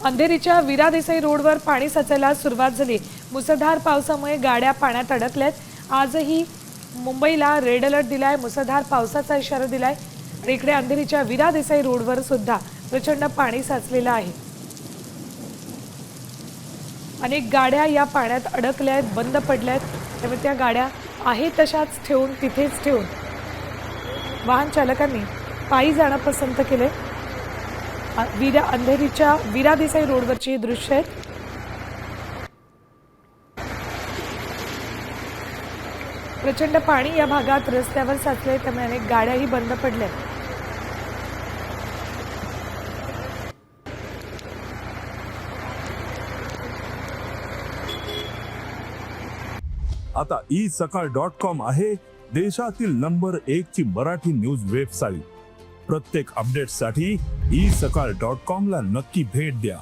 अंधेरीच्या वीरा देसाई रोडवर पाणी साचायला सुरुवात झाली। मुसळधार पावसामुळे गाड्या पाण्यात अडकल्यात। आजही मुंबईला रेड अलर्ट दिलाय, मुसळधार पावसाचा इशारा दिलाय आणि इकडे अंधेरीच्या वीरा देसाई रोडवर सुद्धा प्रचंड पाणी साचलेलं आहे। अनेक गाड्या या पाण्यात अडकल्या आहेत, बंद पडल्या आहेत। त्यामुळे त्या गाड्या आहेत तशाच ठेवून तिथेच ठेवून वाहन चालकांनी पायी जाणं पसंत केले। अंधेरीच्या वीरा देसाई रोडवरची दृश्य आहेत। प्रचंड पाणी या भागात रस्त्यावर साचले, त्यामुळे अनेक गाड्याही बंद पडल्या। आता isakal.com आहे देशातील नंबर 1 ची मराठी न्यूज वेबसाईट। प्रत्येक अपडेटसाठी isakal.com ला नक्की भेट द्या।